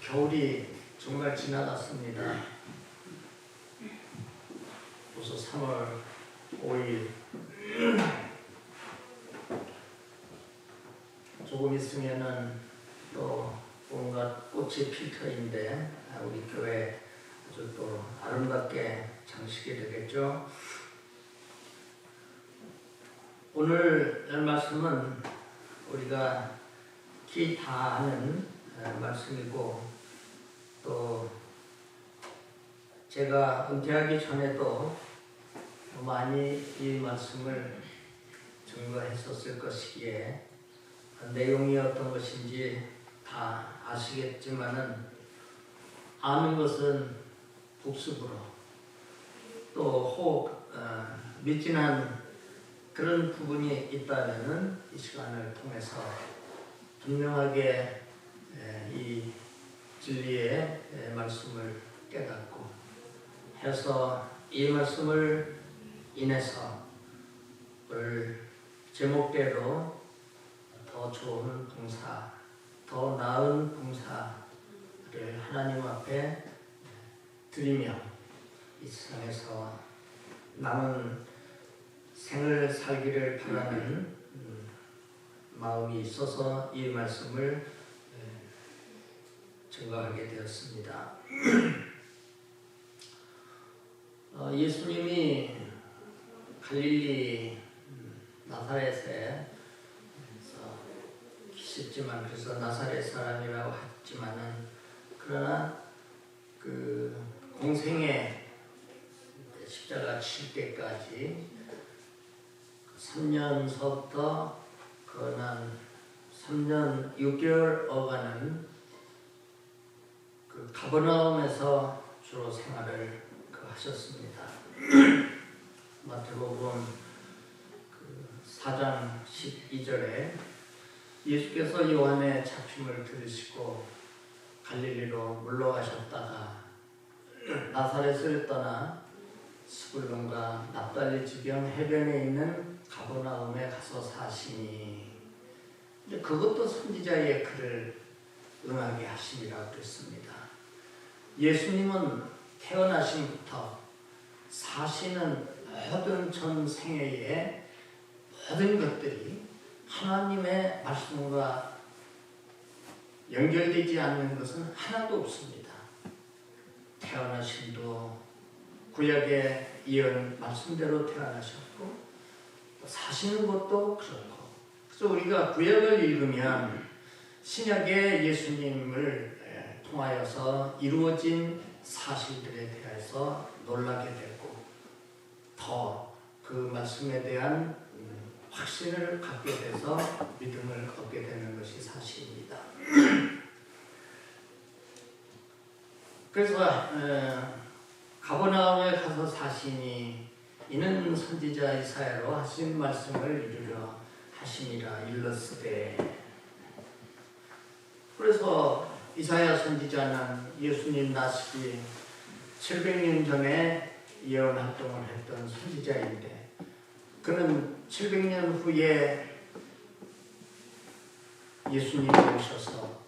겨울이 정말 지나갔습니다. 벌써 3월 5일. 조금 있으면은 또 온갖 꽃이 필 터인데 우리 교회 아주 또 아름답게 장식이 되겠죠. 오늘 말씀은 우리가 기 다 아는 말씀이고, 또 제가 은퇴하기 전에도 많이 이 말씀을 증거했었을 것이기에 내용이 어떤 것인지 다 아시겠지만은, 아는 것은 복습으로 또 혹 미진한 그런 부분이 있다면은 이 시간을 통해서 분명하게 이 진리의 말씀을 깨닫고 해서 이 말씀을 인해서 오늘 제목대로 더 좋은 봉사, 더 나은 봉사를 하나님 앞에 드리며 이 세상에서 남은 생을 살기를 바라는 마음이 있어서 이 말씀을 증거하게 되었습니다. 예수님이 갈릴리 나사렛에 계셨지만, 그래서 나사렛 사람이라고 했지만은, 그러나 그 공생의 십자가 칠 때까지 3년서부터 거난 3년 6개월 어가는 그 가버나움에서 주로 생활을 하셨습니다. 마태복음 4장 12절에 예수께서 요한의 잡힘을 들으시고 갈릴리로 물러가셨다가 나사렛을 떠나 스불론과 납달리 지경 해변에 있는 가버나움에 가서 사시니, 그것도 선지자의 글을 응하게 하심이라고 그랬습니다. 예수님은 태어나심부터 사시는 모든 전 생애의 모든 것들이 하나님의 말씀과 연결되지 않는 것은 하나도 없습니다. 태어나심도 구약의 예언 말씀대로 태어나셨고, 사시는 것도 그렇고, 그래서 우리가 구약을 읽으면 신약의 예수님을 통하여서 이루어진 사실들에 대해서 놀라게 되고, 더 그 말씀에 대한 확신을 갖게 돼서 믿음을 얻게 되는 것이 사실입니다. 그래서 가버나움에 가서 사시니 이는 선지자 이사야로 하신 말씀을 이루려 하심이라 일렀으되. 그래서 이사야 선지자는 예수님 나시기 700년 전에 예언 활동을 했던 선지자인데, 그는 700년 후에 예수님이 오셔서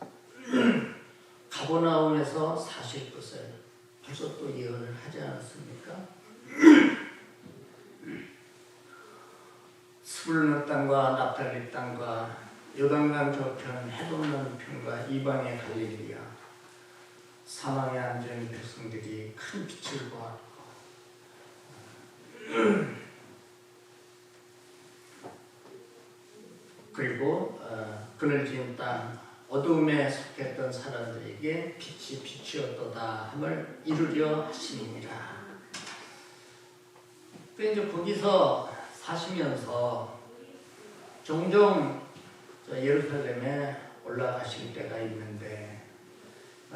가버나움에서 사실 것을 벌써 또 예언을 하지 않았습니까? 스불론 땅과 납달리 땅과 요단강 저편 해돋는 편과 이방의 갈릴리야, 사망에 앉은 백성들이 큰 빛을 보았고, 그리고 그늘 지은 땅 어두움에 속했던 사람들에게 빛이 빛이었도다 함을 이루려 하심이니라. 이제 거기서 사시면서 종종 예루살렘에 올라가실 때가 있는데,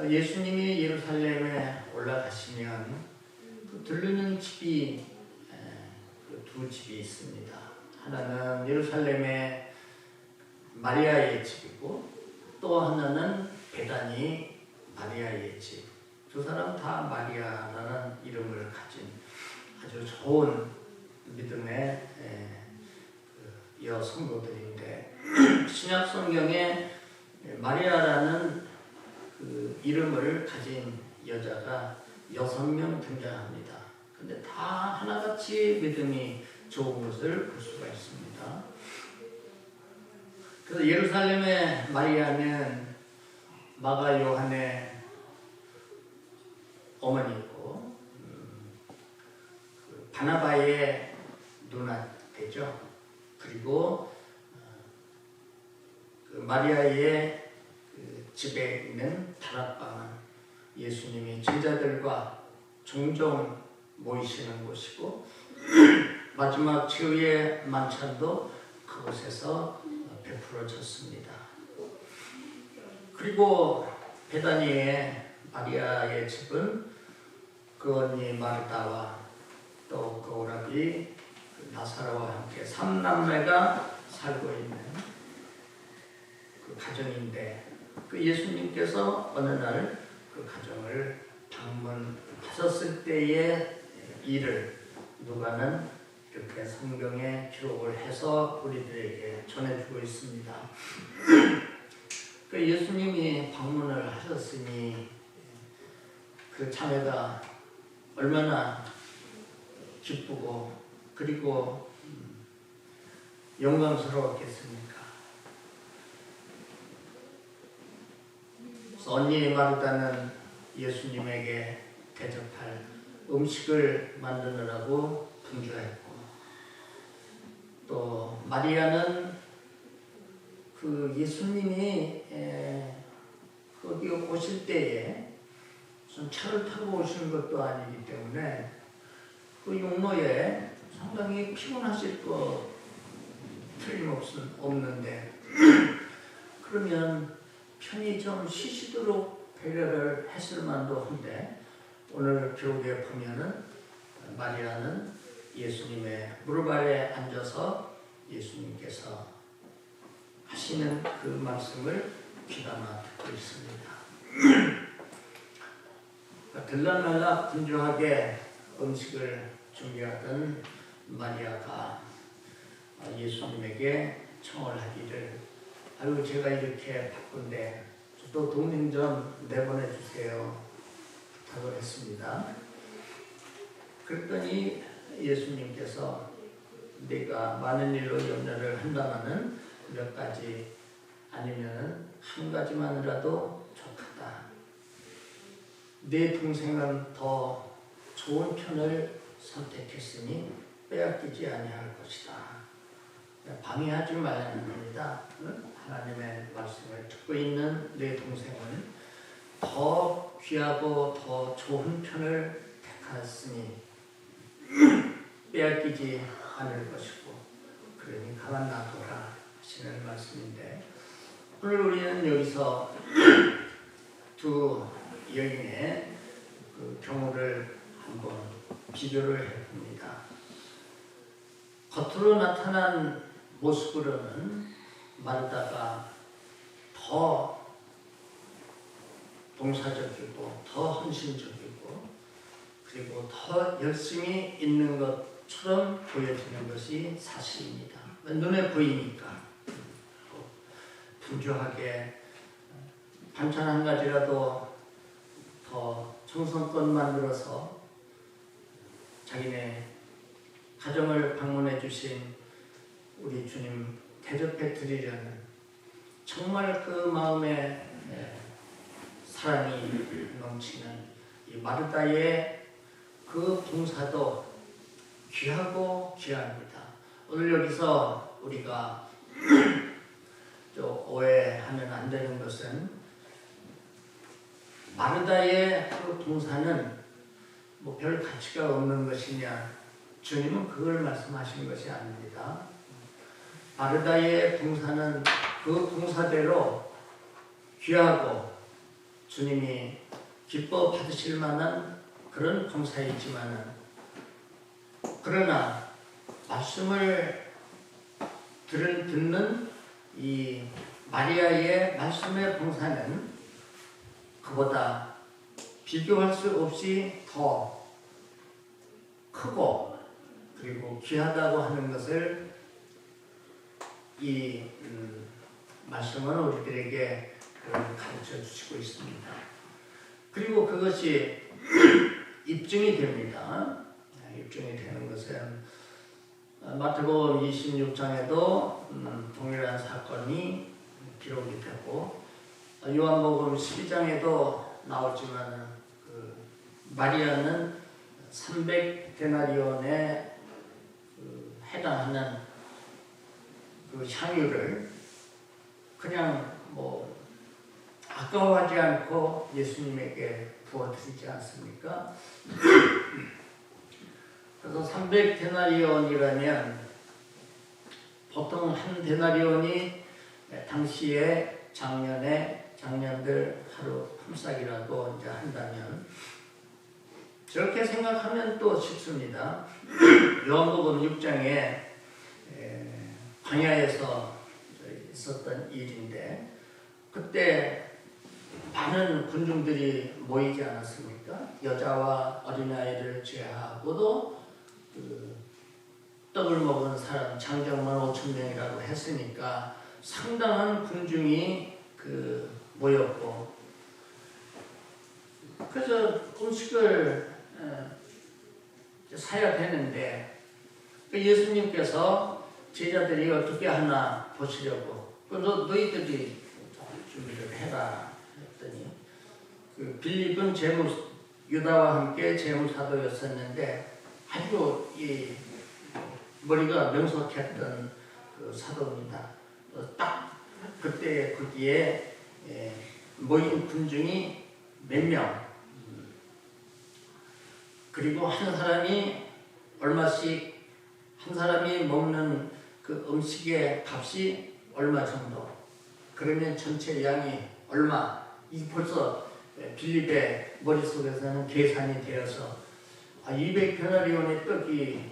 예수님이 예루살렘에 올라가시면 그 들르는 집이 두 집이 있습니다. 하나는 예루살렘의 마리아의 집이고, 또 하나는 베다니 마리아의 집. 두 사람 다 마리아라는 이름을 가진 아주 좋은 믿음의 여성도들인데, 신약 성경에 마리아라는 그 그 이름을 가진 여자가 6명 등장합니다. 근데 다 하나같이 믿음이 좋은 것을 볼 수가 있습니다. 그래서 예루살렘의 마리아는 마가 요한의 어머니고 바나바의 누나 되죠. 그리고 그 마리아의 그 집에 있는 다락방은 예수님이 제자들과 종종 모이시는 곳이고 마지막 최후의 만찬도 그곳에서 베풀어졌습니다. 그리고 베다니의 마리아의 집은 그 언니 마르다와 또 그 오라비 나사로와 함께 3남매가 살고 있는 그 가정인데 그 예수님께서 어느 날 그 가정을 방문하셨을 때의 일을 누가는 이렇게 성경에 기록을 해서 우리들에게 전해주고 있습니다. 그 예수님이 방문을 하셨으니 그 자매가 얼마나 기쁘고 그리고 영광스러웠겠습니까? 그래서 언니 마르다는 예수님에게 대접할 음식을 만드느라고 분주했고 또 마리아는 그 예수님이 거기 오실 때에 무슨 차를 타고 오시는 것도 아니기 때문에 그 용로에 상당히 피곤하실 거 틀림없는데 그러면 편히 좀 쉬시도록 배려를 했을 만도 한데 오늘 기록에 보면은 마리아는 예수님의 무릎 아래 앉아서 예수님께서 하시는 그 말씀을 귀담아 듣고 있습니다. 들락날락 분주하게 음식을 준비하던 마리아가 예수님에게 청을 하기를 아유 제가 이렇게 바쁜데 또 동생 좀 내보내 주세요 부탁을 했습니다. 그랬더니 예수님께서 네가 많은 일로 염려를 한다마는 몇 가지 아니면 한 가지만이라도 족하다. 네 동생은 더 좋은 편을 선택했으니 빼앗기지 아니할 것이다. 방해하지 말라는 겁니다. 하나님의 말씀을 듣고 있는 네 동생은 더 귀하고 더 좋은 편을 택하였으니 빼앗기지 않을 것이고 그러니 가만 놔둬라 하시는 말씀인데 오늘 우리는 여기서 두 여인의 그 경우를 한번 비교를 해봅니다. 겉으로 나타난 모습으로는 마르다가 더 봉사적이고 더 헌신적이고 그리고 더 열심히 있는 것처럼 보여지는 것이 사실입니다. 눈에 보이니까 분주하게 반찬 한 가지라도 더 정성껏 만들어서 자기네 가정을 방문해 주신 우리 주님 대접해 드리려는 정말 그 마음에 사랑이 넘치는 이 마르다의 그 봉사도 귀하고 귀합니다. 오늘 여기서 우리가 또 오해하면 안 되는 것은 마르다의 그 봉사는 뭐 별 가치가 없는 것이냐 주님은 그걸 말씀하신 것이 아닙니다. 마르다의 봉사는 그 봉사대로 귀하고 주님이 기뻐 받으실 만한 그런 봉사이지만은 그러나 말씀을 듣는 이 마리아의 말씀의 봉사는 그보다 비교할 수 없이 더 크고 그리고 귀하다고 하는 것을 이 말씀은 우리들에게 가르쳐 주시고 있습니다. 그리고 그것이 입증이 됩니다. 입증이 되는 것은 마태복음 26장에도 동일한 사건이 기록이 되고 요한복음 12장에도 나오지만 그 마리아는 300데나리온에 해당하는 그 향유를 그냥 뭐 아까워하지 않고 예수님에게 부어드리지 않습니까? 그래서 300데나리온이라면 보통 한 데나리온이 당시에 작년들 하루 품삯이라도 이제 한다면 저렇게 생각하면 또 쉽습니다. 요한복음 6장에 광야에서 있었던 일인데 그때 많은 군중들이 모이지 않았습니까? 여자와 어린아이를 제하고도 그 떡을 먹은 사람 장정만 5,000명이라고 했으니까 상당한 군중이 모였고 그래서 음식을 사야 되는데 예수님께서 제자들이 어떻게 하나 보시려고 너희들이 준비를 해라 했더니 그 빌립은 유다와 함께 재무사도였었는데 아주 이 머리가 명석했던 그 사도입니다. 딱 그때 거기에 모인 군중이 몇 명, 그리고 한 사람이 얼마씩, 한 사람이 먹는 그 음식의 값이 얼마 정도, 그러면 전체 양이 얼마, 이 벌써 빌립의 머릿속에서는 계산이 되어서 200데나리온의 떡이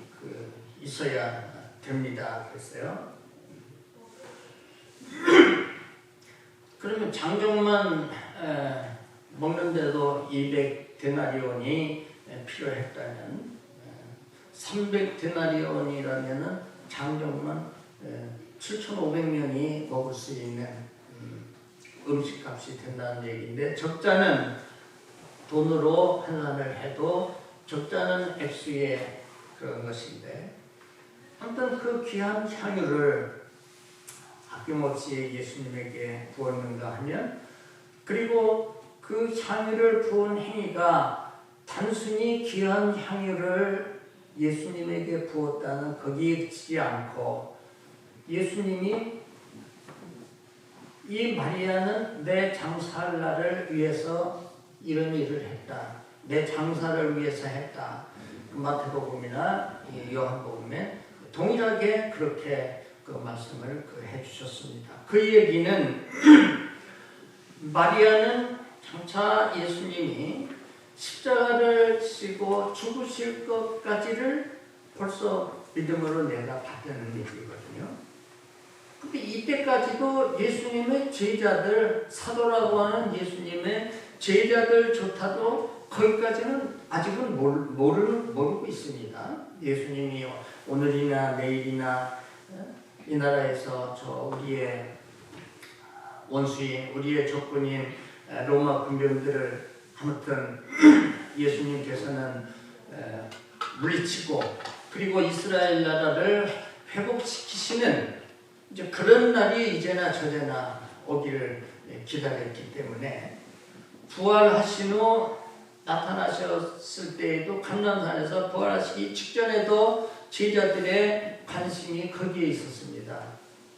있어야 됩니다. 그랬어요. 그러면 장정만 먹는데도 200데나리온이 필요했다면 300데나리온이라면 장정만 7,500명이 먹을 수 있는 음식값이 된다는 얘기인데 적자는 돈으로 환산을 해도 적자는 액수의 그런 것인데 아무튼 그 귀한 향유를 아낌없이 예수님에게 부었는가 하면 그리고 그 향유를 부은 행위가 단순히 귀한 향유를 예수님에게 부었다는 거기에 그치지 않고 예수님이 이 마리아는 내 장사할 날을 위해서 이런 일을 했다. 내 장사를 위해서 했다. 마태복음이나 요한복음에 동일하게 그렇게 그 말씀을 해주셨습니다. 그 얘기는 마리아는 장차 예수님이 십자가를 지고 죽으실 것까지를 벌써 믿음으로 내가 받는 얘기거든요. 근데 이때까지도 예수님의 제자들, 사도라고 하는 예수님의 제자들조차도 거기까지는 아직은 모르고 있습니다. 예수님이 오늘이나 내일이나 이 나라에서 우리의 원수인, 우리의 적군인 로마 군병들을 아무튼 예수님께서는 물리치고 그리고 이스라엘 나라를 회복시키시는 이제 그런 날이 이제나 저제나 오기를 기다렸기 때문에 부활하신 후 나타나셨을 때에도 감람산에서 부활하시기 직전에도 제자들의 관심이 거기에 있었습니다.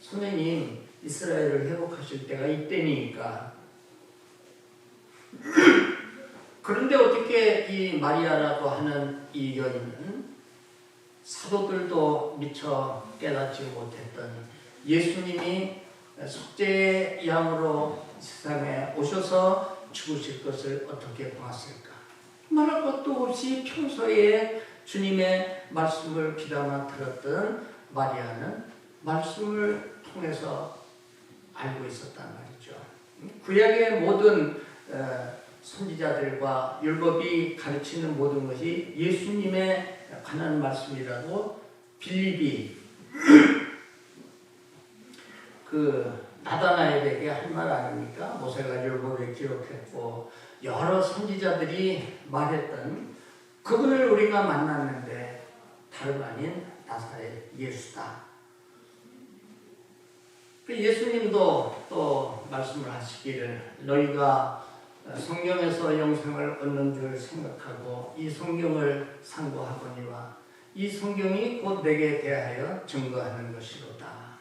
선생님, 이스라엘을 회복하실 때가 이때니까. 그런데 어떻게 이 마리아라고 하는 이 여인은 사도들도 미처 깨닫지 못했던 예수님이 속죄의 양으로 세상에 오셔서 죽으실 것을 어떻게 보았을까? 말할 것도 없이 평소에 주님의 말씀을 귀담아 들었던 마리아는 말씀을 통해서 알고 있었단 말이죠. 구약의 모든 선지자들과 율법이 가르치는 모든 것이 예수님의 관한 말씀이라고 빌립이 나다나엘에게 할 말 아닙니까? 모세가 율법에 기록했고 여러 선지자들이 말했던 그분을 우리가 만났는데 다름 아닌 나사렛 예수다. 예수님도 또 말씀을 하시기를 너희가 성경에서 영생을 얻는 줄 생각하고 이 성경을 상고하거니와 이 성경이 곧 내게 대하여 증거하는 것이로다.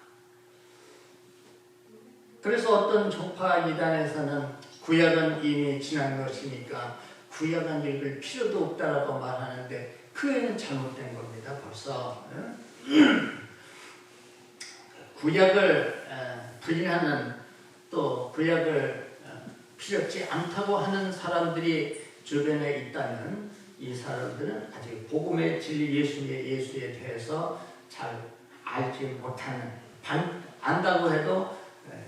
그래서 어떤 종파 이단에서는 구약은 이미 지난 것이니까 구약은 읽을 필요도 없다라고 말하는데 그에는 잘못된 겁니다. 벌써 구약을 부인하는 또 구약을 필요치 않다고 하는 사람들이 주변에 있다면 이 사람들은 아직 복음의 진리 예수에 대해서 잘 알지 못하는 안다고 해도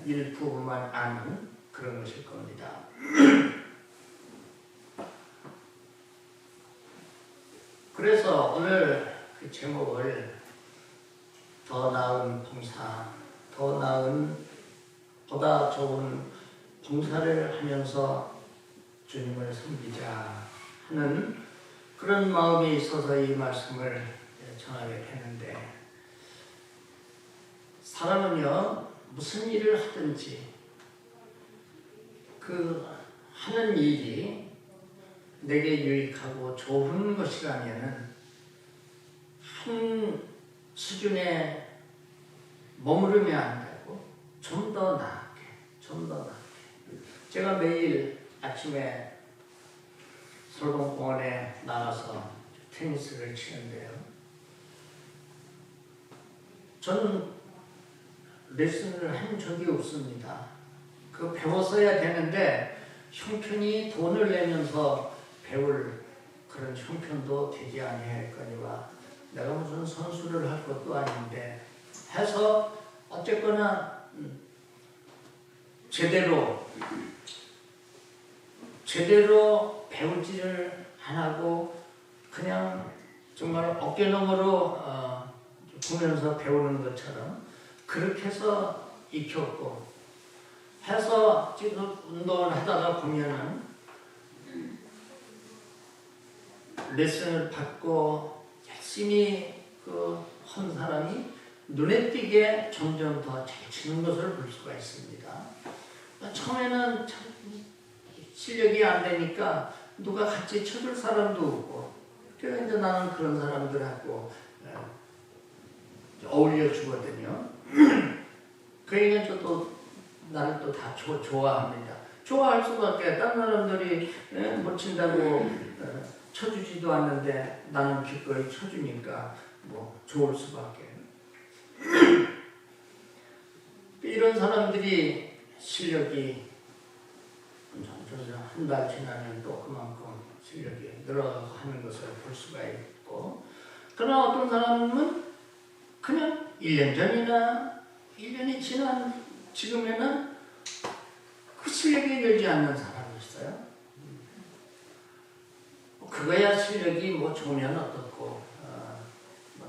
일부분만 아는 그런 것일 겁니다. 그래서 오늘 그 제목을 더 나은 봉사, 더 나은 보다 좋은 봉사를 하면서 주님을 섬기자 하는 그런 마음이 있어서 이 말씀을 전하게 되는데 사람은요 무슨 일을 하든지 그 하는 일이 내게 유익하고 좋은 것이라면 한 수준에 머무르면 안 되고 좀 더 나게. 제가 매일 아침에 솔봉공원에 나가서 테니스를 치는데요. 저는 레슨을 한 적이 없습니다. 그 배웠어야 되는데 형편이 돈을 내면서 배울 그런 형편도 되지 아니하였거니와 내가 무슨 선수를 할 것도 아닌데 해서 어쨌거나 제대로 배우지를 안 하고 그냥 정말 어깨너머로 보면서 배우는 것처럼 그렇게 해서 익혔고 해서 지금 운동을 하다가 보면은 레슨을 받고 열심히 한 사람이 눈에 띄게 점점 더 잘 치는 것을 볼 수가 있습니다. 처음에는 실력이 안 되니까 누가 같이 쳐줄 사람도 없고 그래서 이제 나는 그런 사람들하고 어울려 주거든요. 그러니까 저도 나를 또 다 좋아합니다. 좋아할 수밖에. 다른 사람들이 못 친다고 쳐주지도 않는데 나는 기꺼이 쳐주니까 뭐 좋을 수밖에. 이런 사람들이 실력이 한 달 지나면 또 그만큼 실력이 늘어가고 하는 것을 볼 수가 있고, 그러나 어떤 사람은 그냥 1년 전이나 1년이 지난 지금에는 그 실력이 늘지 않는 사람이 있어요. 그거야 실력이 뭐 좋으면 어떻고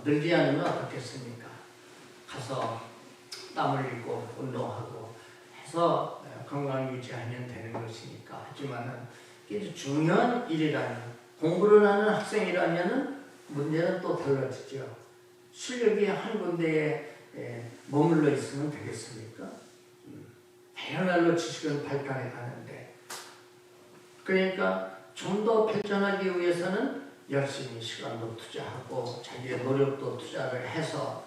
늘지 않으면 어떻겠습니까? 가서 땀을 흘리고 운동하고 해서 건강 유지하면 되는 것이니까. 하지만은 이게 중요한 일이라면, 공부를 하는 학생이라면은 문제는 또 달라지죠. 실력이 한 군데에 머물러 있으면 되겠습니까? 다양한 지식은 발달해 가는데, 그러니까 좀 더 발전하기 위해서는 열심히 시간도 투자하고 자기의 노력도 투자를 해서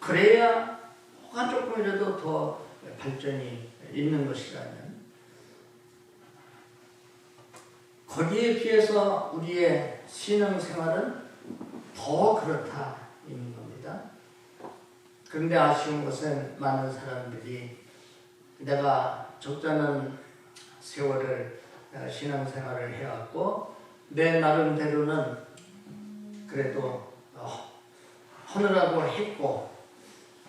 그래야 뭐가 조금이라도 더 발전이 있는 것이라면, 거기에 비해서 우리의 신앙생활은 더 그렇다 있는 겁니다. 그런데 아쉬운 것은 많은 사람들이 내가 적잖은 세월을 신앙생활을 해왔고 내 나름대로는 그래도 하느라고 했고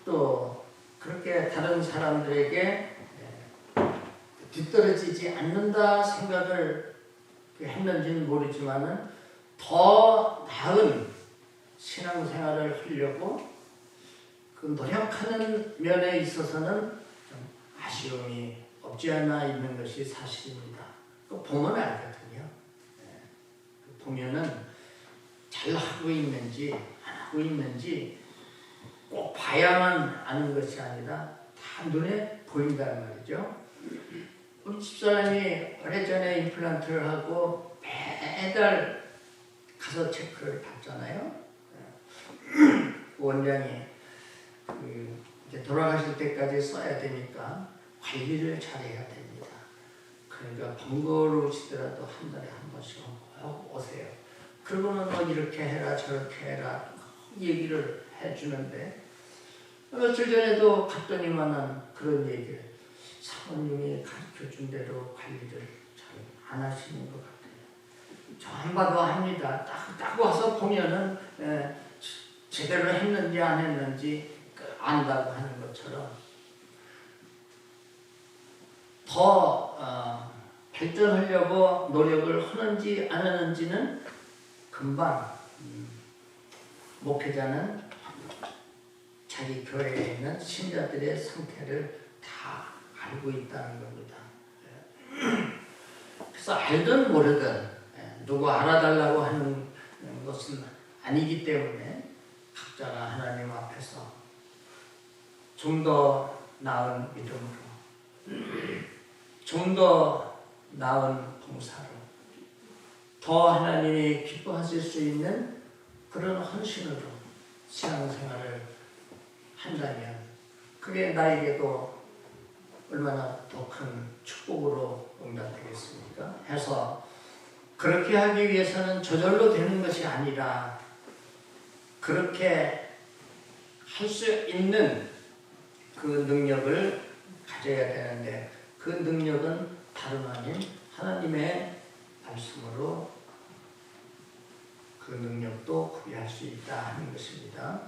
또 그렇게 다른 사람들에게 뒤떨어지지 않는다 생각을 했는지는 모르지만은 더 나은 신앙생활을 하려고 그 노력하는 면에 있어서는 좀 아쉬움이 없지 않아 있는 것이 사실입니다. 보면 알거든요. 보면은 잘 하고 있는지 안 하고 있는지 꼭 봐야만 아는 것이 아니라 다 눈에 보인다는 말이죠. 우리 집사람이 오래전에 임플란트를 하고 매달 가서 체크를 받잖아요. 원장이 이제 돌아가실 때까지 써야 되니까 관리를 잘해야 됩니다. 그러니까 번거로우시더라도 한 달에 한 번씩은 꼭 오세요. 그러고는 뭐 이렇게 해라 저렇게 해라 얘기를 해주는데 며칠 전에도 갔더니만은 그런 얘기를 사모님이 가르쳐준 대로 관리를 잘 안 하시는 것 같아요. 저 안 봐도 합니다. 딱 와서 보면은 제대로 했는지 안 했는지 안다고 하는 것처럼 더 발전하려고 노력을 하는지 안 하는지는 금방 목회자는 자기 교회에 있는 신자들의 상태를 다 알고 있다는 겁니다. 그래서 알든 모르든 누구 알아달라고 하는 것은 아니기 때문에 각자가 하나님 앞에서 좀 더 나은 믿음으로 좀 더 나은 봉사로 더 하나님이 기뻐하실 수 있는 그런 헌신으로 신앙생활을 한다면 그게 나에게도 얼마나 더 큰 축복으로 응답되겠습니까? 해서 그렇게 하기 위해서는 저절로 되는 것이 아니라 그렇게 할 수 있는 그 능력을 가져야 되는데 그 능력은 다름 아닌 하나님의 말씀으로 그 능력도 구비할 수 있다 하는 것입니다.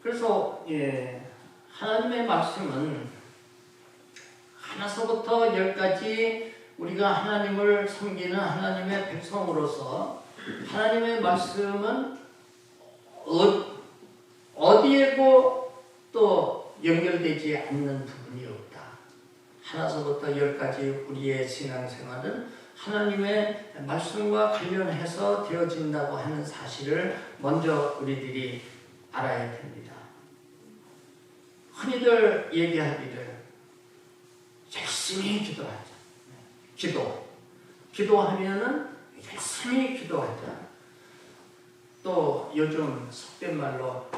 그래서 하나님의 말씀은 하나서부터 열까지 우리가 하나님을 섬기는 하나님의 백성으로서 하나님의 말씀은 어디에고 또 연결되지 않는 부분이 없다. 하나서부터 열까지 우리의 신앙생활은 하나님의 말씀과 관련해서 되어진다고 하는 사실을 먼저 우리들이 알아야 됩니다. 흔히들 얘기하기를 열심히 기도하자. 기도하면은 열심히 기도하자. 또 요즘 속된 말로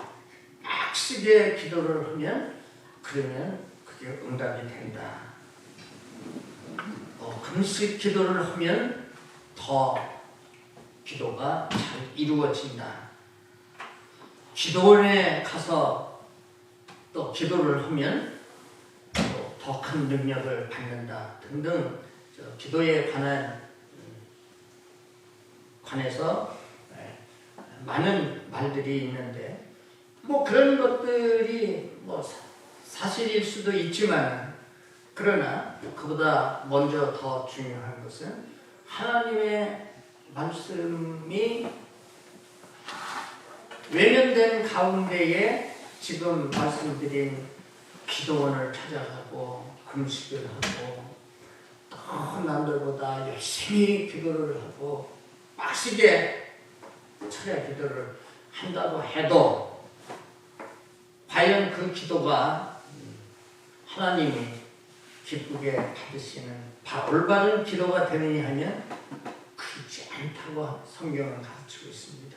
빡시게 기도를 하면 그러면 그게 응답이 된다. 금식 기도를 하면 더 기도가 잘 이루어진다. 기도원에 가서 또 기도를 하면 더 큰 능력을 받는다 등등 기도에 관해서 많은 말들이 있는데 그런 것들이 사실일 수도 있지만 그러나 그보다 먼저 더 중요한 것은 하나님의 말씀이 외면된 가운데에 지금 말씀드린 기도원을 찾아가고 금식을 하고 또 남들보다 열심히 기도를 하고 빡시게 철야 기도를 한다고 해도 과연 그 기도가 하나님이 기쁘게 받으시는 올바른 기도가 되느냐 하면 그렇지 않다고 성경은 가르치고 있습니다.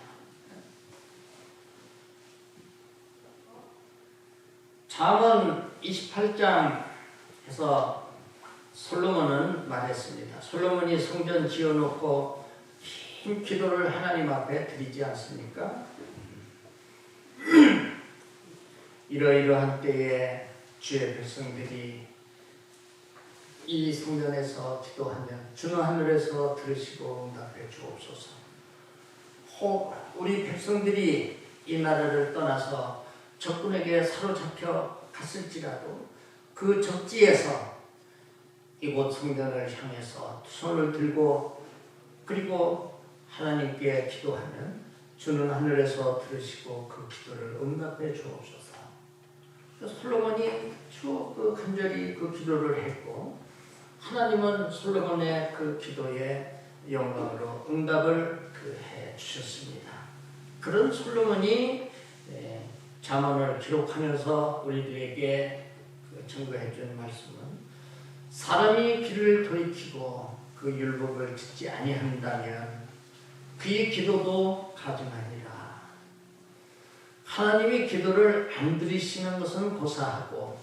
잠언 28장에서 솔로몬은 말했습니다. 솔로몬이 성전 지어놓고 긴 기도를 하나님 앞에 드리지 않습니까? 이러이러한 때에 주의 백성들이 이 성전에서 기도하면 주는 하늘에서 들으시고 응답해 주옵소서. 혹 우리 백성들이 이 나라를 떠나서 적군에게 사로잡혀 갔을지라도 그 적지에서 이곳 성전을 향해서 두 손을 들고 그리고 하나님께 기도하면 주는 하늘에서 들으시고 그 기도를 응답해 주옵소서. 솔로몬이 쭉 간절히 그 기도를 했고 하나님은 솔로몬의 그 기도에 영광으로 응답을 해 주셨습니다. 그런 솔로몬이 잠언을 기록하면서 우리들에게 증거해 준 말씀은 사람이 귀를 돌이키고 그 율법을 듣지 아니한다면 그의 기도도 가증하니라. 하나님이 기도를 안 들으시는 것은 고사하고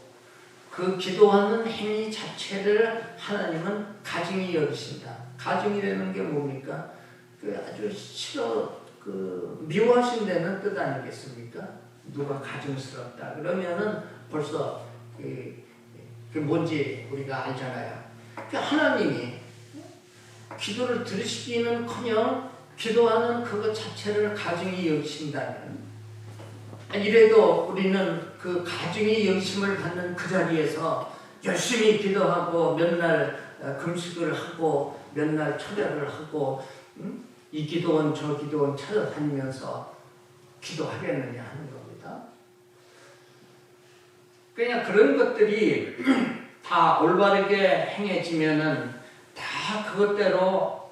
그 기도하는 행위 자체를 하나님은 가증히 여기신다. 가증이라는 게 뭡니까? 아주 싫어 미워하신 데는 뜻 아니겠습니까? 누가 가증스럽다 그러면은 벌써 그 뭔지 우리가 알잖아요. 하나님이 기도를 들으시기는커녕 기도하는 그것 자체를 가증히 여기신다면 이래도 우리는 그 가증히 여기심을 받는 그 자리에서 열심히 기도하고 몇 날 금식을 하고 몇 날 철야를 하고 이 기도원 저 기도원 찾아다니면서 기도하겠느냐 하는 겁니다. 그냥 그런 것들이 다 올바르게 행해지면은 다 그것대로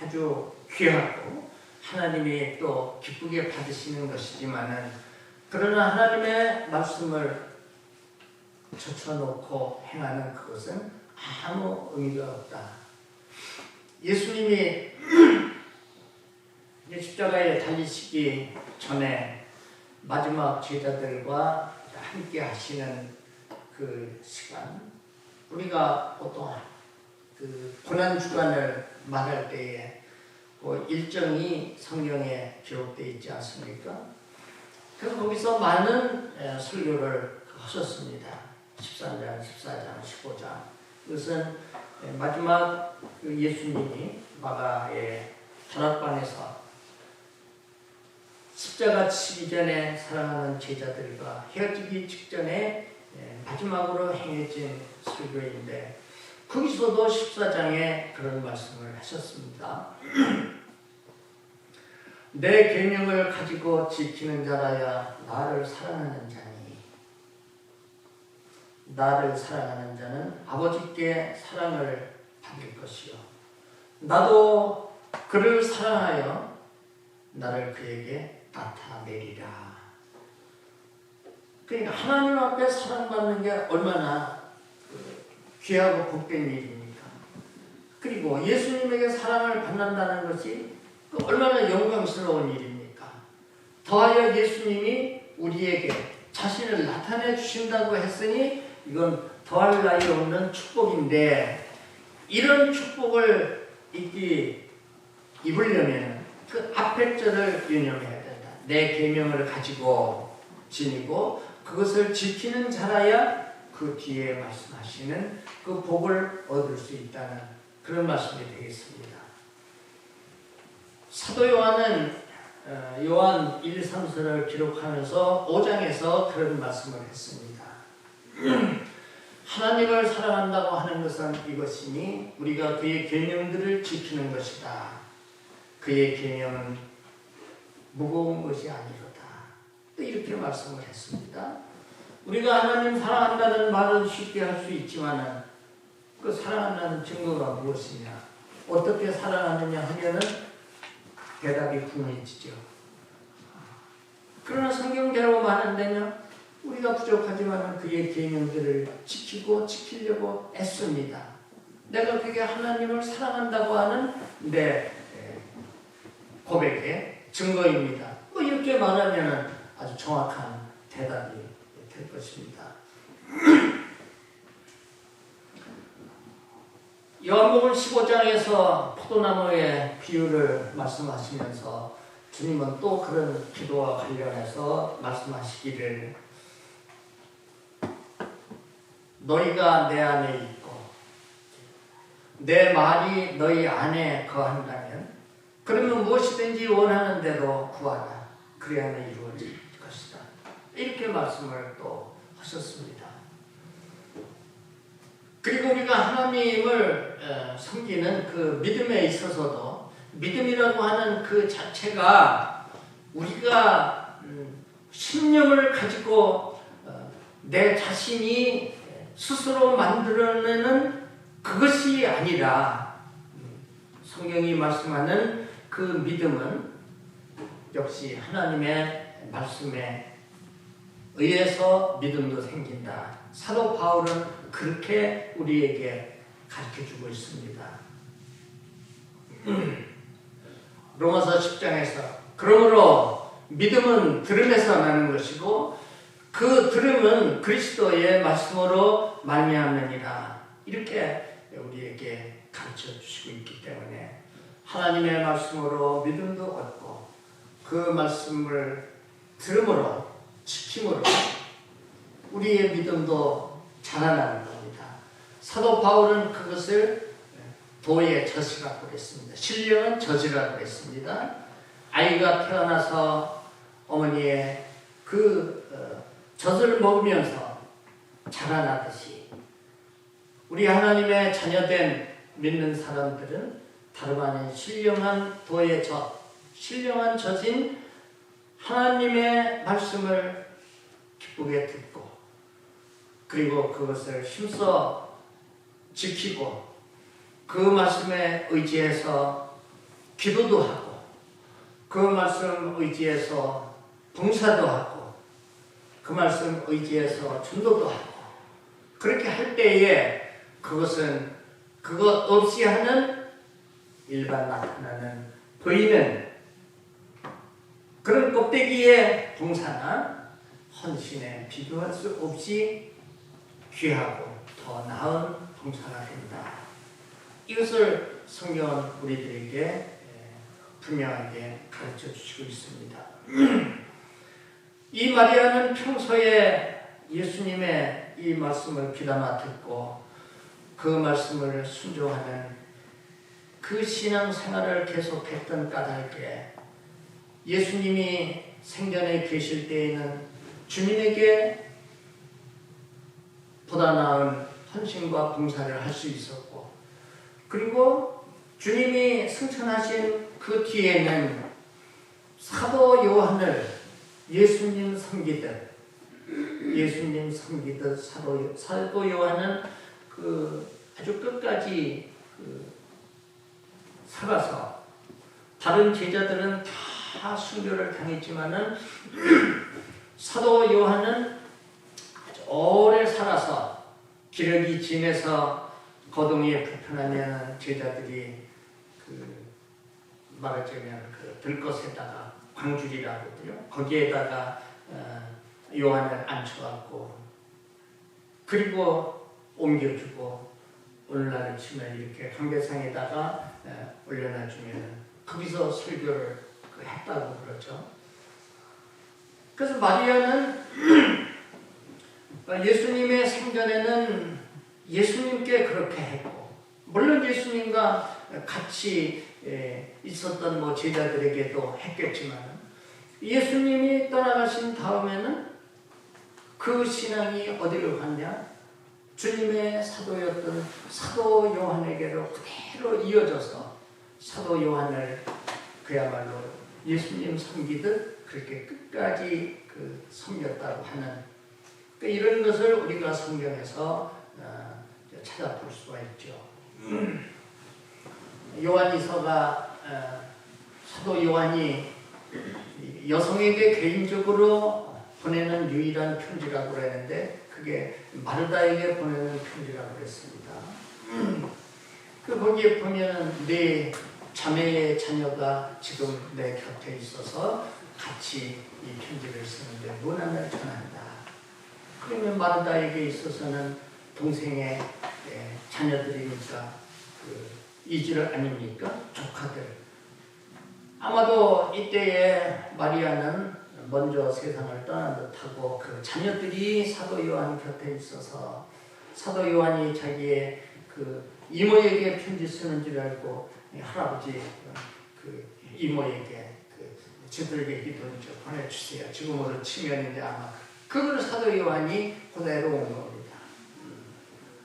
아주 귀하고 하나님이 또 기쁘게 받으시는 것이지만은 그러나 하나님의 말씀을 젖혀놓고 행하는 그것은 아무 의미가 없다. 예수님이 십자가에 달리시기 전에 마지막 제자들과 함께 하시는 그 시간, 우리가 보통 그 고난주간을 말할 때에 그 일정이 성경에 기록되어 있지 않습니까? 그래서 거기서 많은 설교를 하셨습니다. 13장, 14장, 15장. 이것은 마지막 그 예수님이 마가의 다락방에서 십자가 치기 전에 사랑하는 제자들과 헤어지기 직전에 마지막으로 행해진 설교인데 거기서도 14장에 그런 말씀을 하셨습니다. 내 계명을 가지고 지키는 자라야 나를 사랑하는 자니 나를 사랑하는 자는 아버지께 사랑을 받을 것이요 나도 그를 사랑하여 나를 그에게 나타내리라. 그러니까 하나님 앞에 사랑받는 게 얼마나 귀하고 복된 일입니까? 그리고 예수님에게 사랑을 받는다는 것이 얼마나 영광스러운 일입니까? 더하여 예수님이 우리에게 자신을 나타내 주신다고 했으니 이건 더할 나위 없는 축복인데 이런 축복을 입으려면 그 앞에 절을 유념해야 된다. 내 계명을 가지고 지니고 그것을 지키는 자라야 그 뒤에 말씀하시는 그 복을 얻을 수 있다는 그런 말씀이 되겠습니다. 사도 요한은 요한 1, 3서를 기록하면서 5장에서 그런 말씀을 했습니다. 하나님을 사랑한다고 하는 것은 이것이니 우리가 그의 계명들을 지키는 것이다. 그의 계명은 무거운 것이 아니로다. 또 이렇게 말씀을 했습니다. 우리가 하나님 사랑한다는 말은 쉽게 할 수 있지만은 그 사랑한다는 증거가 무엇이냐? 어떻게 사랑하느냐 하면은 대답이 궁해지죠. 그러나 성경대로 말한다면 우리가 부족하지만 그의 계명들을 지키고 지키려고 애씁니다. 내가 그게 하나님을 사랑한다고 하는 내 고백의 증거입니다. 뭐 이렇게 말하면 아주 정확한 대답이 될 것입니다. 요한복음 15장에서 포도나무의 비유를 말씀하시면서 주님은 또 그런 기도와 관련해서 말씀하시기를 너희가 내 안에 있고 내 말이 너희 안에 거한다면 그러면 무엇이든지 원하는 대로 구하라. 그래야만 이루어질 것이다. 이렇게 말씀을 또 하셨습니다. 그리고 우리가 하나님을 섬기는 그 믿음에 있어서도 믿음이라고 하는 그 자체가 우리가 신념을 가지고 내 자신이 스스로 만들어내는 그것이 아니라 성경이 말씀하는 그 믿음은 역시 하나님의 말씀에 의해서 믿음도 생긴다. 사도 바울은 그렇게 우리에게 가르쳐주고 있습니다. 로마서 10장에서 그러므로 믿음은 들음에서 나는 것이고 그 들음은 그리스도의 말씀으로 말미암느니라. 이렇게 우리에게 가르쳐 주시고 있기 때문에 하나님의 말씀으로 믿음도 얻고 그 말씀을 들음으로 지킴으로 우리의 믿음도 자라나는 겁니다. 사도 바울은 그것을 도의 젖이라고 그랬습니다. 신령은 젖이라고 그랬습니다. 아이가 태어나서 어머니의 그 젖을 먹으면서 자라나듯이 우리 하나님의 자녀된 믿는 사람들은 다름 아닌 신령한 도의 젖, 신령한 젖인 하나님의 말씀을 기쁘게 듣고 그리고 그것을 힘써 지키고 그 말씀에 의지해서 기도도 하고 그 말씀 의지해서 봉사도 하고 그 말씀 의지해서 전도도 하고 그렇게 할 때에 그것은 그것 없이 하는 일반 나타나는 보이는 그런 껍데기의 봉사나 헌신에 비교할 수 없이 귀하고 더 나은 봉사가 된다. 이것을 성경은 우리들에게 분명하게 가르쳐 주시고 있습니다. 이 마리아는 평소에 예수님의 이 말씀을 귀담아 듣고 그 말씀을 순종하는 그 신앙생활을 계속했던 까닭에 예수님이 생전에 계실 때에는 주님에게 보다 나은 헌신과 봉사를 할 수 있었고 그리고 주님이 승천하신 그 뒤에는 사도 요한을 예수님 섬기듯 사도 요한은 아주 끝까지 살아서 다른 제자들은 다 순교를 당했지만은 사도 요한은 아주 오래 살아서 기러기 진에서 거동이 불편하면 제자들이 말하자면 들것에다가 광줄이라고 하거든요. 거기에다가 요한을 앉혀갖고 그리고 옮겨주고 오늘날 치면 이렇게 강대상에다가 올려놔주면 거기서 설교를 했다고 그러죠. 그래서 마리아는 예수님의 생전에는 예수님께 그렇게 했고 물론 예수님과 같이 있었던 제자들에게도 했겠지만 예수님이 떠나가신 다음에는 그 신앙이 어디로 갔냐? 주님의 사도였던 사도 요한에게로 그대로 이어져서 사도 요한을 그야말로 예수님 섬기듯 그렇게 끝까지 섬겼다고 하는 이런 것을 우리가 성경에서 찾아볼 수가 있죠. 요한이서가 사도 요한이 여성에게 개인적으로 보내는 유일한 편지라고 그랬는데 그게 마르다에게 보내는 편지라고 그랬습니다. 거기에 보면은 내 자매의 자녀가 지금 내 곁에 있어서 같이 이 편지를 쓰는데 문안을 전한다. 그러면 마르다에게 있어서는 동생의 자녀들이니까 이질 아닙니까? 조카들. 아마도 이때에 마리아는 먼저 세상을 떠난 듯하고 그 자녀들이 사도 요한 곁에 있어서 사도 요한이 자기의 이모에게 편지 쓰는 줄 알고 할아버지 이모에게 저들에게 기도를 좀 보내주세요. 지금으로 치면 이제 아마 그걸 사도 요한이 그대로 온 겁니다.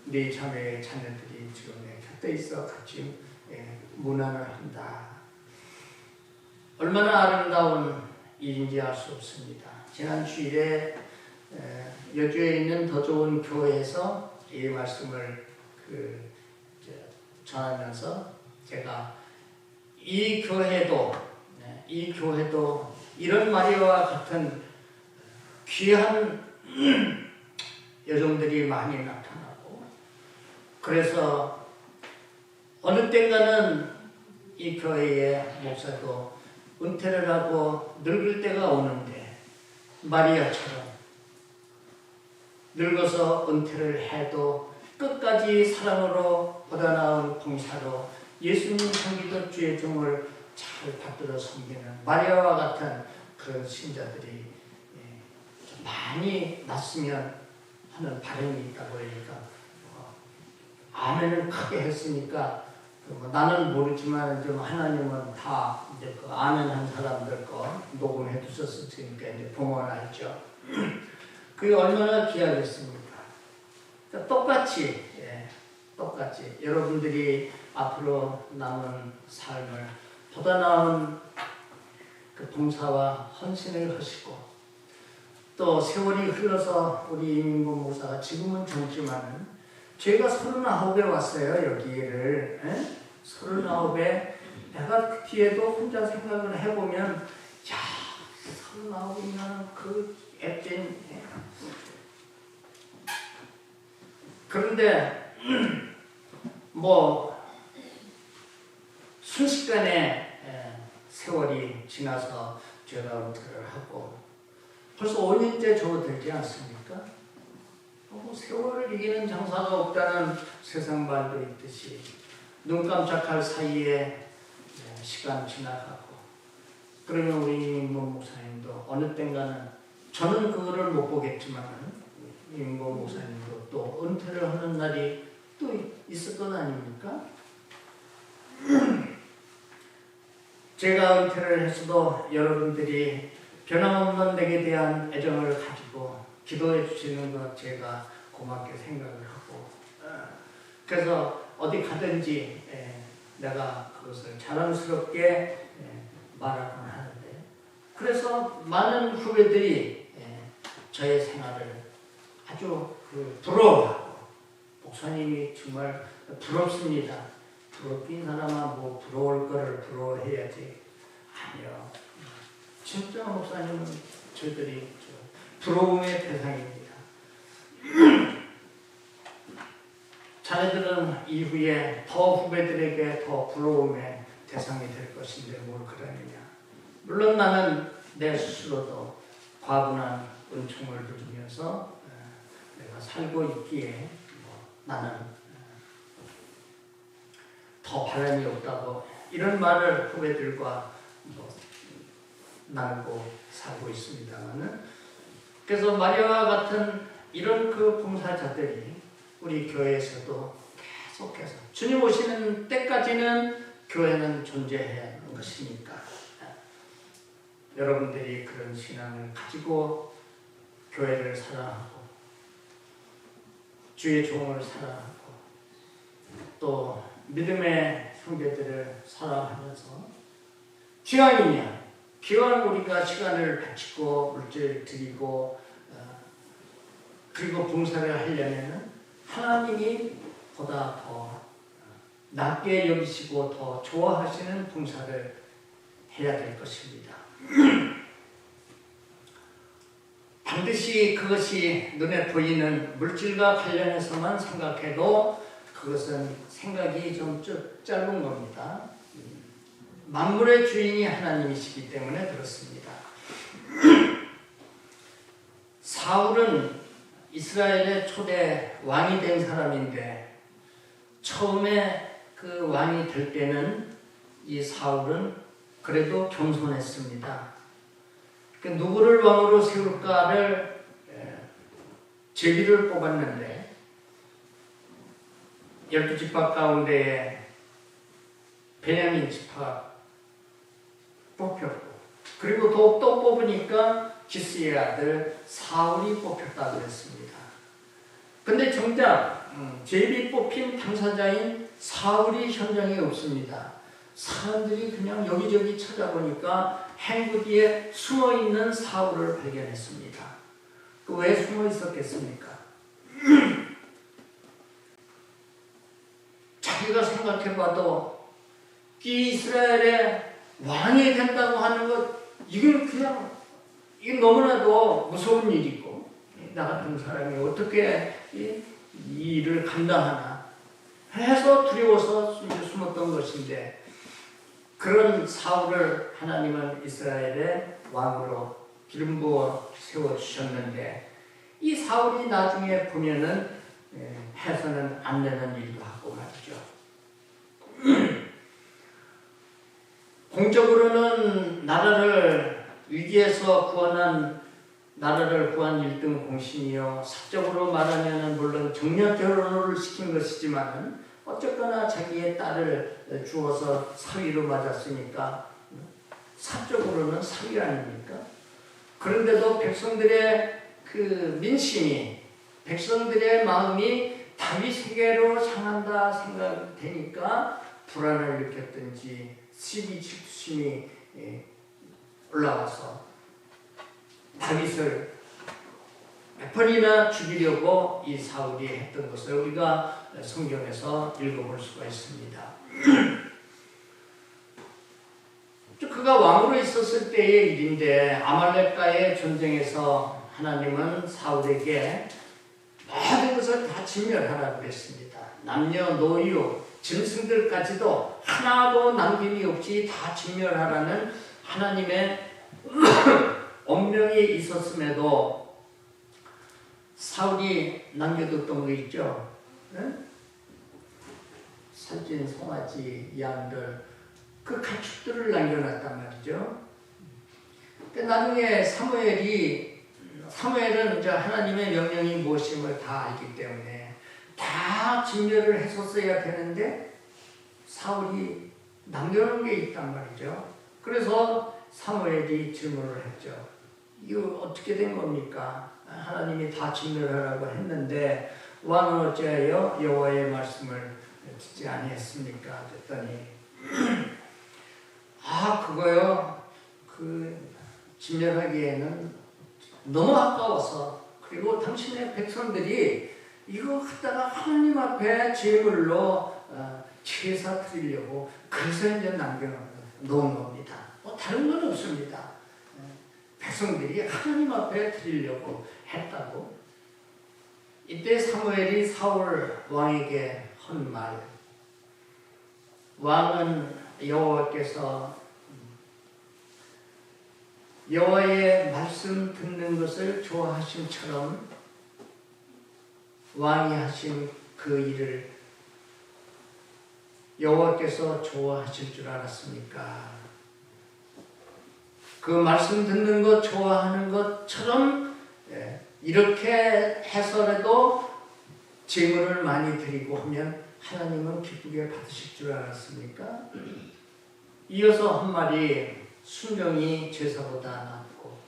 네 자매의 자녀들이 지금 내 곁에 있어 같이 문안을 한다. 얼마나 아름다운 일인지 알 수 없습니다. 지난 주일에 여주에 있는 더 좋은 교회에서 이 말씀을 전하면서 제가 이 교회도 이런 마리아와 같은 귀한 여종들이 많이 나타나고, 그래서 어느 때인가는 이 교회의 목사도 은퇴를 하고 늙을 때가 오는데, 마리아처럼 늙어서 은퇴를 해도 끝까지 사랑으로 보다 나은 봉사로 예수님 섬기던 주의 종을 잘 받들어 섬기는 마리아와 같은 그런 신자들이 많이 났으면 하는 바람이 있다고 하니까 아멘을 크게 했으니까 나는 모르지만 좀 하나님은 다 이제 그 아멘 한 사람들 거 녹음해 두셨으니까 이제 보면 알죠. 그게 얼마나 귀하겠습니까? 그러니까 똑같이 여러분들이 앞으로 남은 삶을 보다 나은 그 봉사와 헌신을 하시고, 또 세월이 흘러서 우리 이민구 목사가 지금은 젊지만은 제가 39에 왔어요, 여기를. 39에 내가 그 뒤에도 혼자 생각을 해보면, 야, 39이면 그 앱된. 그런데 뭐 순식간에 세월이 지나서 제가 은퇴를 하고 벌써 5년째 접어들지 않습니까? 세월을 이기는 장사가 없다는 세상 말도 있듯이 눈 깜짝할 사이에 시간 지나가고, 그러면 우리 임보 목사님도 어느 땐가는, 저는 그거를 못 보겠지만 임보 목사님도 또 은퇴를 하는 날이 또 있을 것 아닙니까? 제가 은퇴를 했어도 여러분들이 변함없는 내게 대한 애정을 가지고 기도해 주시는 것 제가 고맙게 생각을 하고, 그래서 어디 가든지 내가 그것을 자랑스럽게 말하곤 하는데, 그래서 많은 후배들이 저의 생활을 아주 부러워하고, 목사님이 정말 부럽습니다. 부럽긴 사람아 뭐 부러울 거를 부러워해야지. 아니요. 진짜 목사님은 저희들이 부러움의 대상입니다. 자네들은 이후에 더 후배들에게 더 부러움의 대상이 될 것인데 뭘 그러느냐. 물론 나는 내 스스로도 과분한 은총을 누리면서 내가 살고 있기에 나는 더 바람이 없다고 이런 말을 후배들과 나누고 살고 있습니다만은, 그래서 마리아와 같은 이런 그 봉사자들이 우리 교회에서도 계속해서 주님 오시는 때까지는 교회는 존재해야 하는 것이니까 여러분들이 그런 신앙을 가지고 교회를 사랑하고 주의 종을 사랑하고 또 믿음의 형제들을 사랑하면서 기왕 우리가 시간을 바치고 물질 드리고 그리고 봉사를 하려면 하나님이 보다 더 낮게 여기시고 더 좋아하시는 봉사를 해야 될 것입니다. 반드시 그것이 눈에 보이는 물질과 관련해서만 생각해도 그것은 생각이 좀 짧은 겁니다. 만물의 주인이 하나님이시기 때문에 그렇습니다. 사울은 이스라엘의 초대 왕이 된 사람인데, 처음에 그 왕이 될 때는 이 사울은 그래도 겸손했습니다. 누구를 왕으로 세울까를 제비를 뽑았는데 12지파 가운데에 베냐민 지파가 뽑혔고, 그리고 또 뽑으니까 기스의 아들 사울이 뽑혔다고 했습니다. 근데 정작 제비 뽑힌 당사자인 사울이 현장에 없습니다. 사람들이 그냥 여기저기 찾아보니까 행구 뒤에 숨어 있는 사울을 발견했습니다. 왜 숨어 있었겠습니까? 자기가 생각해봐도 이 이스라엘의 왕이 된다고 하는 것, 이건 그냥 이게 너무나도 무서운 일이고, 나 같은 사람이 어떻게 이 일을 감당하나 해서 두려워서 숨었던 것인데, 그런 사울을 하나님은 이스라엘의 왕으로 기름 부어 세워주셨는데, 이 사울이 나중에 보면은 해서는 안 되는 일도 하고 말이죠. 공적으로는 나라를 위기에서 구원한 나라를 구한 1등 공신이요, 사적으로 말하면 물론 정략 결혼을 시킨 것이지만 어쨌거나 자기의 딸을 주어서 사위로 맞았으니까 사적으로는 사위 아닙니까? 그런데도 백성들의 그 민심이, 백성들의 마음이 다윗에게로 향한다 생각되니까 불안을 느꼈든지 시기 질투심이 올라와서 다윗을 몇 번이나 죽이려고 이 사울이 했던 것을 우리가 성경에서 읽어볼 수가 있습니다. 그가 왕으로 있었을 때의 일인데, 아말렉과의 전쟁에서 하나님은 사울에게 모든 것을 다 진멸하라고 했습니다. 남녀 노유 짐승들까지도 하나도 남김이 없이 다 진멸하라는 하나님의 엄명이 있었음에도 사울이 남겨뒀던 거 있죠. 네? 살찐 송아지, 양들, 그 가축들을 남겨놨단 말이죠. 나중에 사무엘은 이제 하나님의 명령이 무엇임을 다 알기 때문에 다 진멸을 했었어야 되는데 사울이 남겨놓은 게 있단 말이죠. 그래서 사무엘이 질문을 했죠. 이거 어떻게 된 겁니까? 하나님이 다 진멸하라고 했는데 왕은 어찌하여 여호와의 말씀을 듣지 아니했습니까? 그랬더니 그거요. 진멸하기에는 너무 아까워서, 그리고 당신의 백성들이 이거 갖다가 하나님 앞에 제물로 제사 드리려고 그래서 이제 남겨놓은 겁니다. 다른 건 없습니다. 백성들이 하나님 앞에 드리려고 했다고. 이때 사무엘이 사울 왕에게 한 말, 왕은 여호와께서 여호와의 말씀 듣는 것을 좋아하심처럼 왕이 하신 그 일을 여호와께서 좋아하실 줄 알았습니까? 그 말씀 듣는 것 좋아하는 것처럼 이렇게 해서라도 제물을 많이 드리고 하면 하나님은 기쁘게 받으실 줄 알았습니까? 이어서 한 말이, 순종이 제사보다 낫고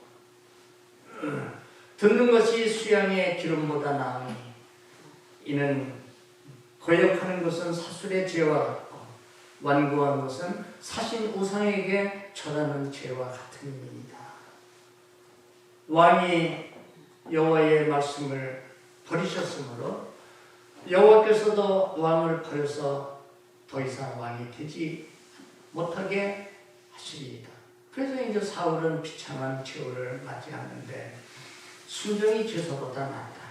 듣는 것이 수양의 기름보다 나으니 이는 거역하는 것은 사술의 죄와 같고 완고한 것은 사신 우상에게 절하는 죄와 같음입니다. 왕이 여호와의 말씀을 버리셨으므로 여호와께서도 왕을 버려서 더 이상 왕이 되지 못하게 하시리이다. 그래서 이제 사울은 비참한 최후를 맞이하는데 순종이 제사보다 낫다.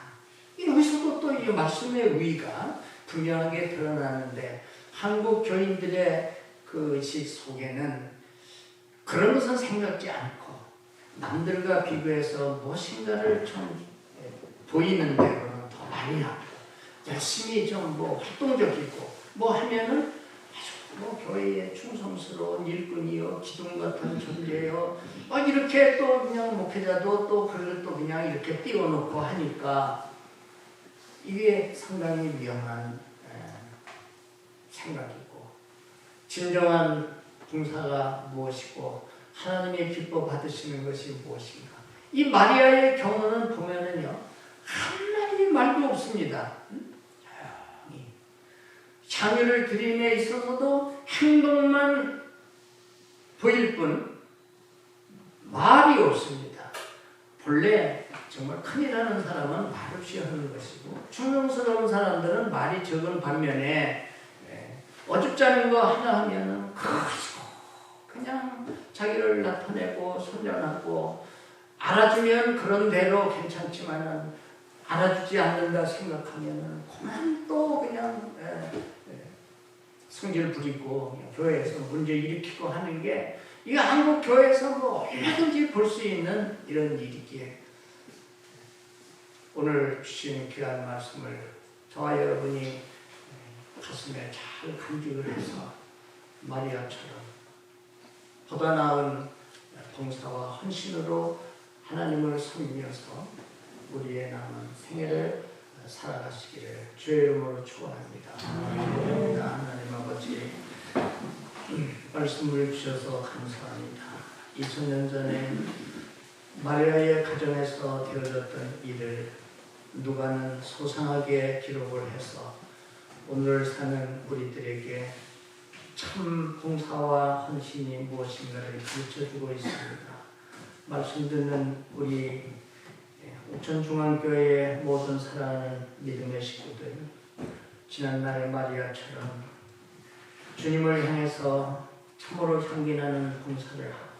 여기서도 또 이 말씀의 의의가 분명하게 드러나는데, 한국 교인들의 그 의식 속에는 그런 것은 생각지 않고 남들과 비교해서 무엇인가를 좀 보이는 대로는 더 많이 하고 열심히 좀 활동적이고 하면은 교회에 충성스러운 일꾼이요, 기둥 같은 존재요, 이렇게 또 그냥 목회자도 또 그걸 또 그냥 이렇게 띄워놓고 하니까 이게 상당히 위험한 생각이고, 진정한 봉사가 무엇이고 하나님의 기뻐 받으시는 것이 무엇인가. 이 마리아의 경우는 보면은요, 한마디 말도 없습니다. 자녀를 드림에 있어서도 행동만 보일 뿐 말이 없습니다. 본래 정말 큰일 하는 사람은 말없이 하는 것이고 충성스러운 사람들은 말이 적은 반면에 어줍지 않은 거 하나 하면은 그냥 자기를 나타내고 선전하고 알아주면 그런 대로 괜찮지만은 알아주지 않는다 생각하면은 그만 또 그냥 성질 부리고 교회에서 문제 일으키고 하는 게 이거 한국 교회에서 뭐 얼마든지 볼 수 있는 이런 일이기에 오늘 주신 귀한 말씀을 저와 여러분이 가슴에 잘 간직을 해서 마리아처럼 보다 나은 봉사와 헌신으로 하나님을 섬기면서 우리의 남은 생애를 살아가시기를 주의 이름으로 축원합니다. 하나님 아버지 말씀을 주셔서 감사합니다. 2000년 전에 마리아의 가정에서 되어졌던 일을 누가는 소상하게 기록을 해서 오늘 사는 우리들에게 참 봉사와 헌신이 무엇인가를 가르쳐주고 있습니다. 말씀 듣는 우리 옥천중앙교회의 모든 사랑하는 믿음의 식구들, 지난날의 마리아처럼 주님을 향해서 참으로 향기나는 봉사를 하고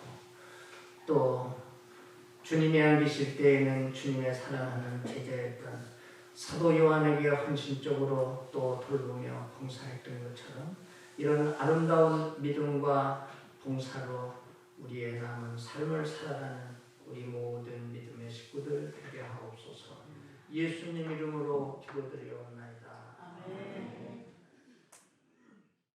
또 주님이 안 계실 때에는 주님의 사랑하는 제자였던 사도 요한에게 헌신적으로 또 돌보며 봉사했던 것처럼 이런 아름다운 믿음과 봉사로 우리의 남은 삶을 살아가는 우리 모든 믿음의 식구들 되게 하옵소서. 예수님 이름으로 기도드리옵나이다. 아멘.